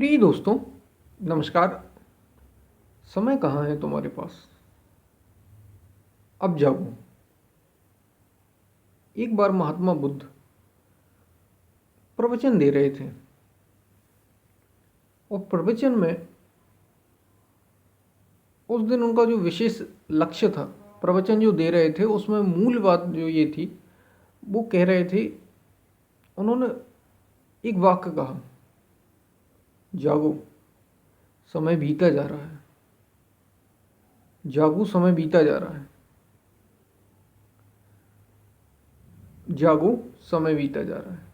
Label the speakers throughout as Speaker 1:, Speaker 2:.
Speaker 1: प्रिय दोस्तों, नमस्कार। समय कहाँ है तुम्हारे पास? अब जागो। एक बार महात्मा बुद्ध प्रवचन दे रहे थे और प्रवचन में उस दिन उनका जो विशेष लक्ष्य था, प्रवचन जो दे रहे थे उसमें मूल बात जो ये थी, वो कह रहे थे। उन्होंने एक वाक्य कहा, जागो, समय बीता जा रहा है। जागो, समय बीता जा रहा है। जागो, समय बीता जा रहा है।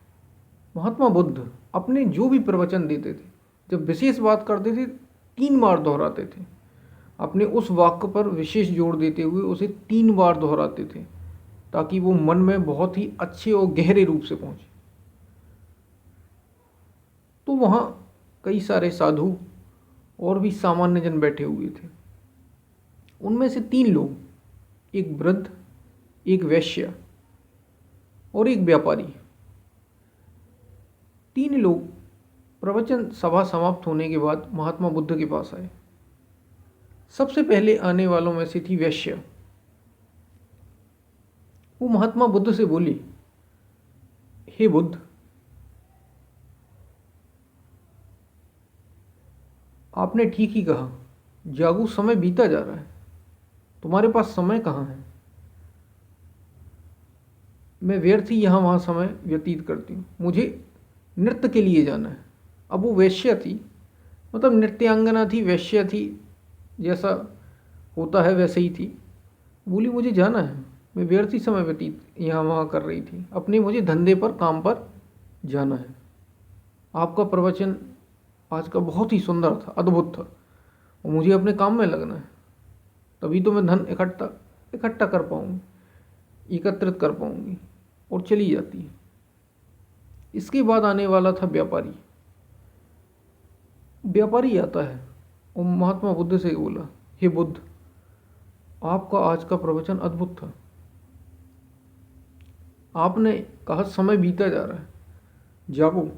Speaker 1: महात्मा बुद्ध अपने जो भी प्रवचन देते थे, जब विशेष बात करते थे, 3 बार दोहराते थे। अपने उस वाक्य पर विशेष जोर देते हुए उसे 3 बार दोहराते थे, ताकि वो मन में बहुत ही अच्छे और गहरे रूप से पहुंचे। तो वहाँ कई सारे साधु और भी सामान्य जन बैठे हुए थे। उनमें से 3 लोग, एक वृद्ध, एक वैश्य और एक व्यापारी, 3 लोग प्रवचन सभा समाप्त होने के बाद महात्मा बुद्ध के पास आए। सबसे पहले आने वालों में से थी वैश्य। वो महात्मा बुद्ध से बोली, हे बुद्ध, आपने ठीक ही कहा, जागो, समय बीता जा रहा है। तुम्हारे पास समय कहाँ है? मैं व्यर्थ ही यहाँ वहाँ समय व्यतीत करती हूँ। मुझे नृत्य के लिए जाना है। अब वो वैश्य थी, मतलब नृत्यांगना थी, वैश्य थी, जैसा होता है वैसे ही थी। बोली, मुझे जाना है। मैं व्यर्थ ही समय व्यतीत यहाँ वहाँ कर रही थी। अपने मुझे धंधे पर, काम पर जाना है। आपका प्रवचन आज का बहुत ही सुंदर था, अद्भुत था, और मुझे अपने काम में लगना है। तभी तो मैं धन इकट्ठा कर पाऊँगी, एकत्रित कर पाऊँगी। और चली जाती है। इसके बाद आने वाला था व्यापारी। व्यापारी आता है और महात्मा बुद्ध से बोला, हे बुद्ध, आपका आज का प्रवचन अद्भुत था। आपने कहा समय बीता जा रहा है, जागो।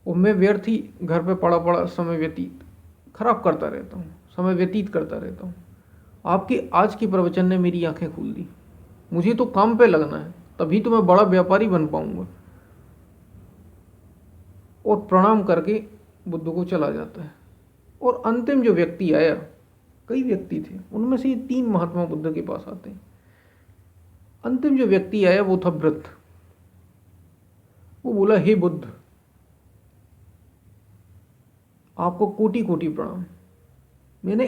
Speaker 1: और मैं व्यर्थ ही घर पे पड़ा पड़ा समय व्यतीत खराब करता रहता हूँ, समय व्यतीत करता रहता हूँ। आपके आज के प्रवचन ने मेरी आंखें खोल दी। मुझे तो काम पे लगना है, तभी तो मैं बड़ा व्यापारी बन पाऊंगा। और प्रणाम करके बुद्ध को चला जाता है। और अंतिम जो व्यक्ति आया, कई व्यक्ति थे, उनमें से ये 3 महात्मा बुद्ध के पास आते हैं। अंतिम जो व्यक्ति आया वो था वृद्ध। वो बोला, हे बुद्ध, आपको कोटि कोटि प्रणाम। मैंने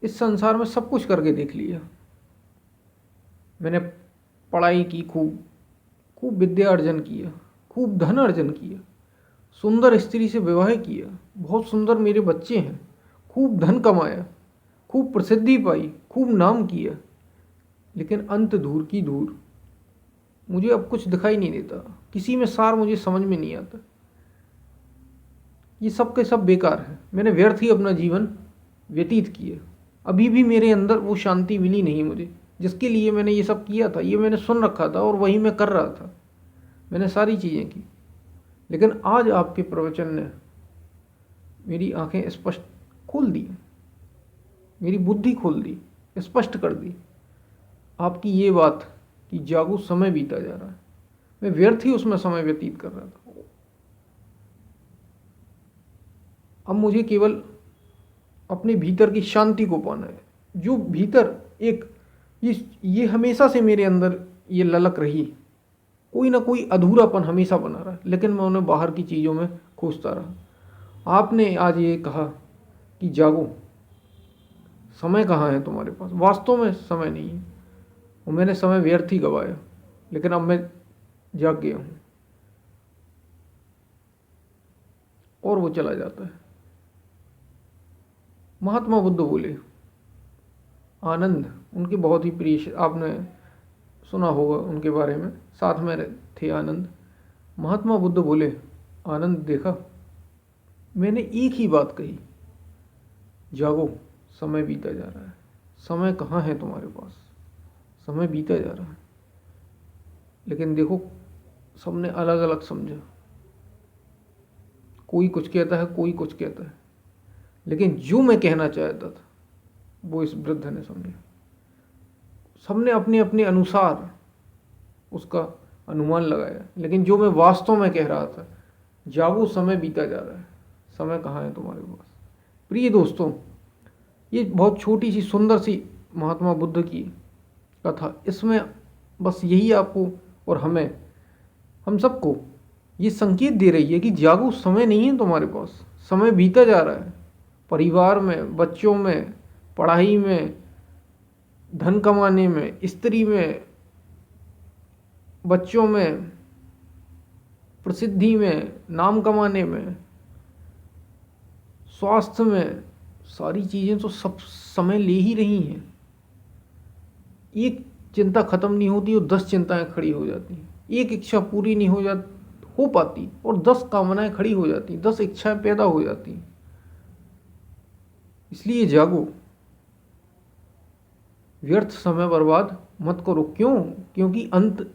Speaker 1: इस संसार में सब कुछ करके देख लिया। मैंने पढ़ाई की, खूब खूब विद्या अर्जन किया, खूब धन अर्जन किया, सुंदर स्त्री से विवाह किया, बहुत सुंदर मेरे बच्चे हैं, खूब धन कमाया, खूब प्रसिद्धि पाई, खूब नाम किया। लेकिन अंत दूर की दूर, मुझे अब कुछ दिखाई नहीं देता। किसी में सार मुझे समझ में नहीं आता। ये सब के सब बेकार है। मैंने व्यर्थ ही अपना जीवन व्यतीत किया। अभी भी मेरे अंदर वो शांति मिली नहीं मुझे, जिसके लिए मैंने ये सब किया था। ये मैंने सुन रखा था और वही मैं कर रहा था। मैंने सारी चीज़ें की, लेकिन आज आपके प्रवचन ने मेरी आंखें स्पष्ट खोल दी, मेरी बुद्धि खोल दी, स्पष्ट कर दी। आपकी ये बात कि जागो, समय बीता जा रहा है, मैं व्यर्थ ही उसमें समय व्यतीत कर रहा था। अब मुझे केवल अपने भीतर की शांति को पाना है। जो भीतर एक ये हमेशा से मेरे अंदर ये ललक रही, कोई ना कोई अधूरापन हमेशा बना रहा, लेकिन मैं उन्हें बाहर की चीज़ों में खोजता रहा। आपने आज ये कहा कि जागो, समय कहाँ है तुम्हारे पास? वास्तव में समय नहीं है, और मैंने समय व्यर्थ ही गवाया। लेकिन अब मैं जाग गया हूँ। और वो चला जाता है। महात्मा बुद्ध बोले, आनंद उनके बहुत ही प्रिय, आपने सुना होगा उनके बारे में, साथ में थे आनंद। महात्मा बुद्ध बोले, आनंद, देखा, मैंने एक ही बात कही, जागो, समय बीता जा रहा है। समय कहाँ है तुम्हारे पास? समय बीता जा रहा है। लेकिन देखो, सबने अलग अलग समझा। कोई कुछ कहता है, कोई कुछ कहता है, लेकिन जो मैं कहना चाहता था वो इस वृद्ध ने समझा। सबने अपने अपने अनुसार उसका अनुमान लगाया, लेकिन जो मैं वास्तव में कह रहा था, जागो समय बीता जा रहा है, समय कहाँ है तुम्हारे पास। प्रिय दोस्तों, ये बहुत छोटी सी सुंदर सी महात्मा बुद्ध की कथा, इसमें बस यही आपको और हमें, हम सबको ये संकेत दे रही है कि जागो समय नहीं है तुम्हारे पास, समय बीता जा रहा है। परिवार में, बच्चों में, पढ़ाई में, धन कमाने में, स्त्री में, बच्चों में, प्रसिद्धि में, नाम कमाने में, स्वास्थ्य में, सारी चीज़ें तो सब समय ले ही रही हैं। एक चिंता खत्म नहीं होती और 10 चिंताएं खड़ी हो जाती हैं। एक इच्छा पूरी नहीं हो पाती और 10 कामनाएं खड़ी हो जाती, 10 इच्छाएं पैदा हो जाती। इसलिए जागो, व्यर्थ समय बर्बाद मत करो। क्यों? क्योंकि अंत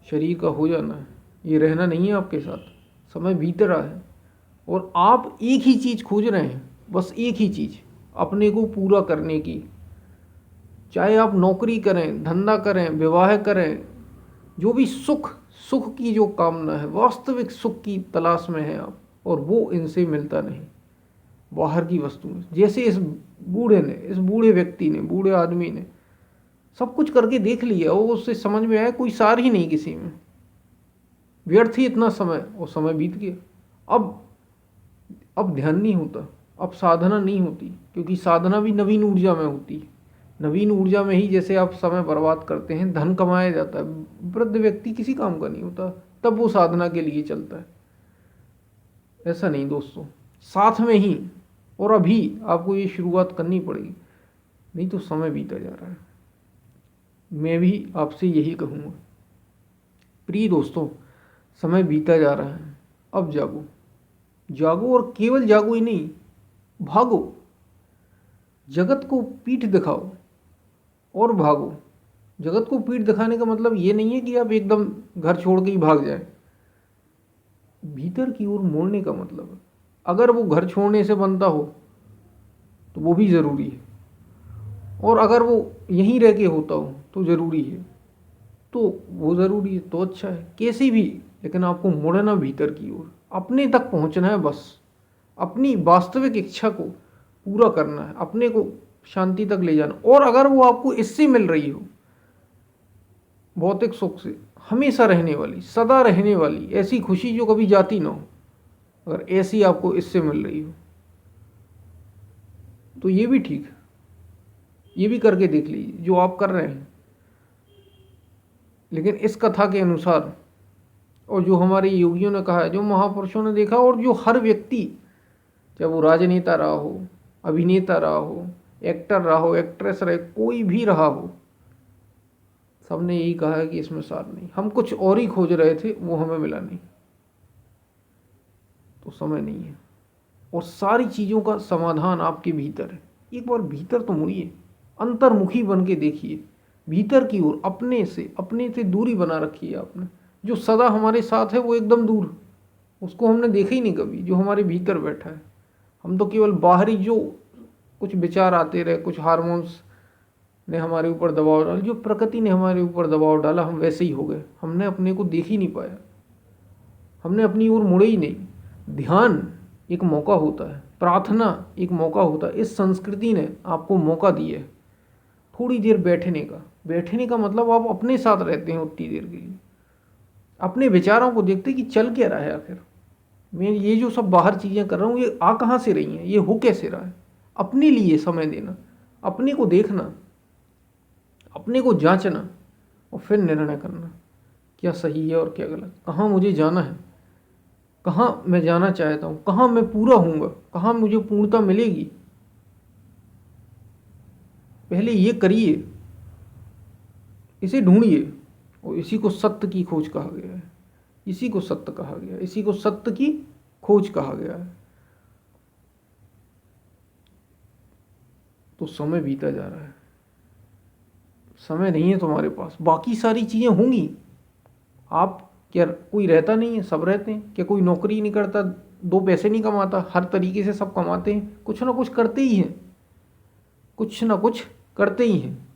Speaker 1: शरीर का हो जाना है, ये रहना नहीं है आपके साथ। समय बीत रहा है और आप एक ही चीज़ खोज रहे हैं, बस एक ही चीज़, अपने को पूरा करने की। चाहे आप नौकरी करें, धंधा करें, विवाह करें, जो भी सुख की जो कामना है, वास्तविक सुख की तलाश में है आप, और वो इनसे मिलता नहीं बाहर की वस्तु में। जैसे इस बूढ़े व्यक्ति ने, बूढ़े आदमी ने सब कुछ करके देख लिया, वो उससे समझ में आया कोई सार ही नहीं किसी में, व्यर्थ ही इतना समय, और समय बीत गया। अब ध्यान नहीं होता, अब साधना नहीं होती, क्योंकि साधना भी नवीन ऊर्जा में होती है। नवीन ऊर्जा में ही जैसे आप समय बर्बाद करते हैं, धन कमाया जाता है। वृद्ध व्यक्ति किसी काम का नहीं होता, तब वो साधना के लिए चलता है। ऐसा नहीं दोस्तों, साथ में ही और अभी आपको ये शुरुआत करनी पड़ेगी, नहीं तो समय बीता जा रहा है। मैं भी आपसे यही कहूँगा प्रिय दोस्तों, समय बीता जा रहा है, अब जागो। जागो और केवल जागो ही नहीं, भागो। जगत को पीठ दिखाओ और भागो। जगत को पीठ दिखाने का मतलब ये नहीं है कि आप एकदम घर छोड़ के ही भाग जाएं। भीतर की ओर मोड़ने का मतलब है। अगर वो घर छोड़ने से बनता हो तो वो भी ज़रूरी है, और अगर वो यहीं रह के होता हो तो ज़रूरी है, तो वो ज़रूरी है तो अच्छा है, कैसे भी, लेकिन आपको मुड़ना भीतर की ओर, अपने तक पहुंचना है। बस अपनी वास्तविक इच्छा को पूरा करना है, अपने को शांति तक ले जाना। और अगर वो आपको इससे मिल रही हो, भौतिक सुख से, हमेशा रहने वाली, सदा रहने वाली ऐसी खुशी जो कभी जाती ना हो, अगर ऐसी आपको इससे मिल रही हो तो ये भी ठीक है, ये भी करके देख लीजिए जो आप कर रहे हैं। लेकिन इस कथा के अनुसार, और जो हमारे योगियों ने कहा है, जो महापुरुषों ने देखा, और जो हर व्यक्ति, चाहे वो राजनेता रहा हो, अभिनेता रहा हो, एक्टर रहा हो, एक्ट्रेस रहे, कोई भी रहा हो, सबने यही कहा है कि इसमें सार नहीं। हम कुछ और ही खोज रहे थे, वो हमें मिला नहीं, तो समय नहीं है। और सारी चीज़ों का समाधान आपके भीतर है। एक बार भीतर तो मुड़िए, अंतर्मुखी बन के देखिए भीतर की ओर। अपने से दूरी बना रखी है आपने। जो सदा हमारे साथ है वो एकदम दूर, उसको हमने देखा ही नहीं कभी, जो हमारे भीतर बैठा है। हम तो केवल बाहरी जो कुछ विचार आते रहे, कुछ हार्मोन्स ने हमारे ऊपर दबाव डाला, जो प्रकृति ने हमारे ऊपर दबाव डाला, हम वैसे ही हो गए। हमने अपने को देख ही नहीं पाया, हमने अपनी ओर मुड़े ही नहीं। ध्यान एक मौका होता है, प्रार्थना एक मौका होता है। इस संस्कृति ने आपको मौका दिया है थोड़ी देर बैठने का। बैठने का मतलब आप अपने साथ रहते हैं उतनी देर के लिए, अपने विचारों को देखते कि चल क्या रहा है, आखिर मैं ये जो सब बाहर चीज़ें कर रहा हूँ, ये आ कहाँ से रही हैं, ये हो कैसे रहा है। अपने लिए समय देना, अपने को देखना, अपने को जांचना, और फिर निर्णय करना क्या सही है और क्या गलत, कहाँ मुझे जाना है, कहाँ मैं जाना चाहता हूँ, कहाँ मैं पूरा हूँगा, कहाँ मुझे पूर्णता मिलेगी। पहले ये करिए, इसे ढूंढिए, और इसी को सत्य की खोज कहा गया है। इसी को सत्य कहा गया है, इसी को सत्य की खोज कहा गया है। तो समय बीता जा रहा है, समय नहीं है तुम्हारे पास। बाकी सारी चीज़ें होंगी, आप क्या, कोई रहता नहीं है, सब रहते हैं। क्या कोई नौकरी नहीं करता दो पैसे नहीं कमाता, हर तरीके से सब कमाते हैं, कुछ ना कुछ करते ही हैं, कुछ ना कुछ करते ही हैं।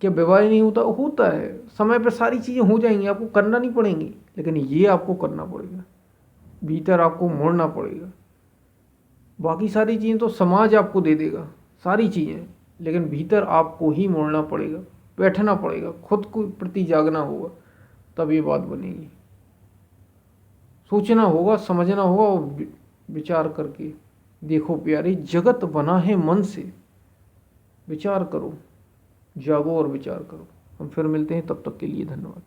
Speaker 1: क्या विवाह नहीं होता? होता है, समय पर सारी चीज़ें हो जाएंगी, आपको करना नहीं पड़ेंगी, लेकिन ये आपको करना पड़ेगा, भीतर आपको मोड़ना पड़ेगा। बाकी सारी चीज़ें तो समाज आपको दे देगा, सारी चीज़ें, लेकिन भीतर आपको ही मोड़ना पड़ेगा, बैठना पड़ेगा, खुद को प्रति जागना होगा, तब ये बात बनेगी। सोचना होगा, समझना होगा और विचार करके देखो प्यारे, जगत बना है मन से, विचार करो, जागो और विचार करो। हम फिर मिलते हैं, तब तक के लिए धन्यवाद।